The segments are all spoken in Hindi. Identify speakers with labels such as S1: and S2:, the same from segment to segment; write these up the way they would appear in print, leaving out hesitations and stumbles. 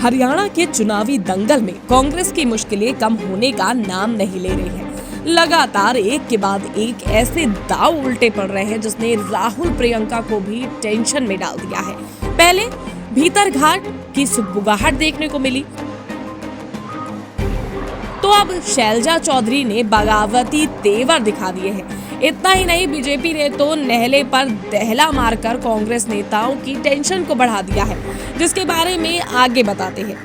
S1: हरियाणा के चुनावी दंगल में कांग्रेस की मुश्किलें कम होने का नाम नहीं ले रही हैं। लगातार एक के बाद एक ऐसे दांव उल्टे पड़ रहे हैं जिसने राहुल प्रियंका को भी टेंशन में डाल दिया है। पहले भीतरघाट की सुगबुगाहट देखने को मिली, तो अब शैलजा चौधरी ने बगावती तेवर दिखा दिए हैं। इतना ही नहीं, बीजेपी ने तो नहले पर दहला मारकर कांग्रेस नेताओं की टेंशन को बढ़ा दिया है, जिसके बारे में आगे बताते हैं।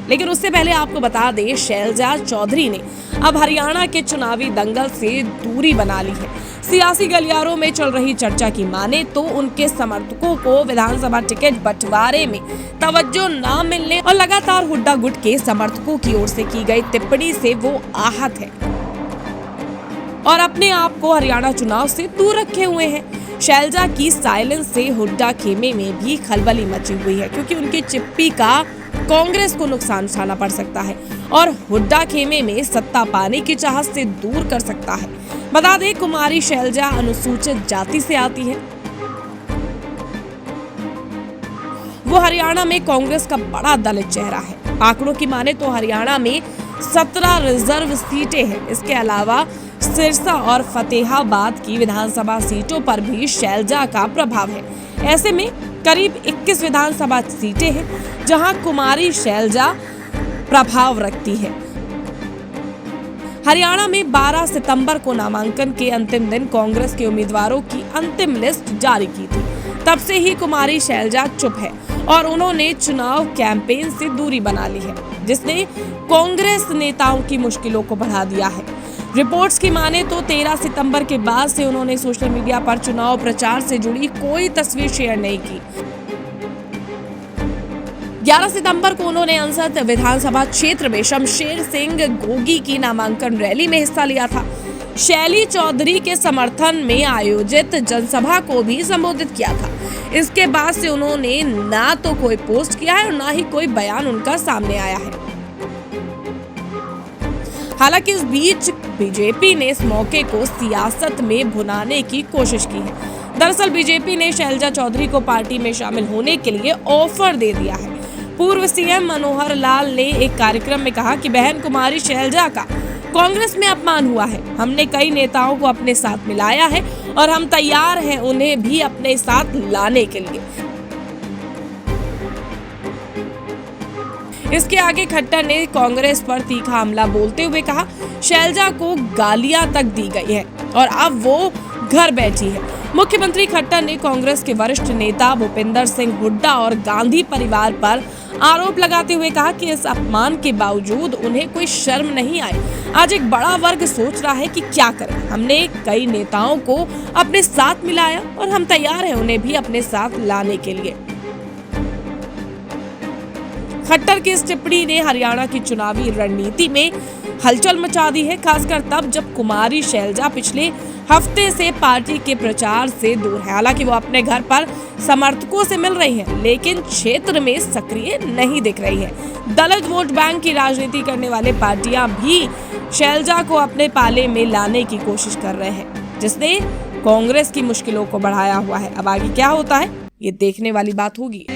S1: लेकिन उससे पहले आपको बता दें, शैलजा चौधरी ने अब हरियाणा के चुनावी दंगल से दूरी बना ली है। सियासी गलियारों में चल रही चर्चा की माने तो उनके समर्थकों को विधानसभा टिकट बंटवारे में तवज्जो न मिलने और लगातार हुड्डा गुट के समर्थकों की ओर से की गई टिप्पणी से वो आहत है और अपने आप को हरियाणा चुनाव से दूर रखे हुए हैं। शैलजा की साइलेंस से हुड्डा खेमे में भी खलबली मची हुई है, क्योंकि उनकी चिप्पी का कांग्रेस को नुकसान उठाना पड़ सकता है और हुड्डा खेमे में सत्ता पाने की चाहत से दूर कर सकता है। बता दें, कुमारी शैलजा अनुसूचित जाति से आती है। वो हरियाणा में कांग्रेस का बड़ा दलित चेहरा है। आंकड़ों की माने तो हरियाणा में 17 रिजर्व सीटें हैं। इसके अलावा सिरसा और फतेहाबाद की विधानसभा सीटों पर भी शैलजा का प्रभाव है। ऐसे में करीब 21 विधानसभा सीटें हैं जहां कुमारी शैलजा प्रभाव रखती है। हरियाणा में 12 सितंबर को नामांकन के अंतिम दिन कांग्रेस के उम्मीदवारों की अंतिम लिस्ट जारी की थी। तब से ही कुमारी शैलजा चुप है और उन्होंने चुनाव कैंपेन से दूरी बना ली है, जिसने कांग्रेस नेताओं की मुश्किलों को बढ़ा दिया है। रिपोर्ट्स की माने तो 13 सितंबर के बाद से उन्होंने सोशल मीडिया पर चुनाव प्रचार से जुड़ी कोई तस्वीर शेयर नहीं की। 11 सितंबर को उन्होंने अंसद विधानसभा क्षेत्र में शमशेर सिंह गोगी की नामांकन रैली में हिस्सा लिया था। शैली चौधरी के समर्थन में आयोजित जनसभा को भी संबोधित किया था। इसके बाद से उन्होंने ना तो कोई पोस्ट किया है और ना ही कोई बयान उनका सामने आया है। हालांकि इस बीच बीजेपी ने इस मौके को सियासत में भुनाने की कोशिश की है। दरअसल बीजेपी ने शैलजा चौधरी को पार्टी में शामिल होने के लिए ऑफर दे दिया है। पूर्व सीएम मनोहर लाल ने एक कार्यक्रम में कहा कि बहन कुमारी शैलजा का कांग्रेस में अपमान हुआ है। हमने कई नेताओं को अपने साथ मिलाया है और हम तैयार हैं उन्हें भी अपने साथ लाने के लिए। इसके आगे खट्टर ने कांग्रेस पर तीखा हमला बोलते हुए कहा, शैलजा को गालियां तक दी गई है और अब वो घर बैठी है। मुख्यमंत्री खट्टर ने कांग्रेस के वरिष्ठ नेता भूपेंद्र सिंह हुड्डा और गांधी परिवार पर आरोप लगाते हुए कहा कि इस अपमान के बावजूद उन्हें कोई शर्म नहीं आई। आज एक बड़ा वर्ग सोच रहा है कि क्या करें। हमने कई नेताओं को अपने साथ मिलाया और हम तैयार हैं उन्हें भी अपने साथ लाने के लिए। खट्टर की इस टिप्पणी ने हरियाणा की चुनावी रणनीति में हलचल मचा दी है, खासकर तब जब कुमारी शैलजा पिछले हफ्ते से पार्टी के प्रचार से दूर है। हालांकि वो अपने घर पर समर्थकों से मिल रही हैं, लेकिन क्षेत्र में सक्रिय नहीं दिख रही है। दलित वोट बैंक की राजनीति करने वाले पार्टियां भी शैलजा को अपने पाले में लाने की कोशिश कर रहे हैं, जिसने कांग्रेस की मुश्किलों को बढ़ाया हुआ है। अब आगे क्या होता है, ये देखने वाली बात होगी।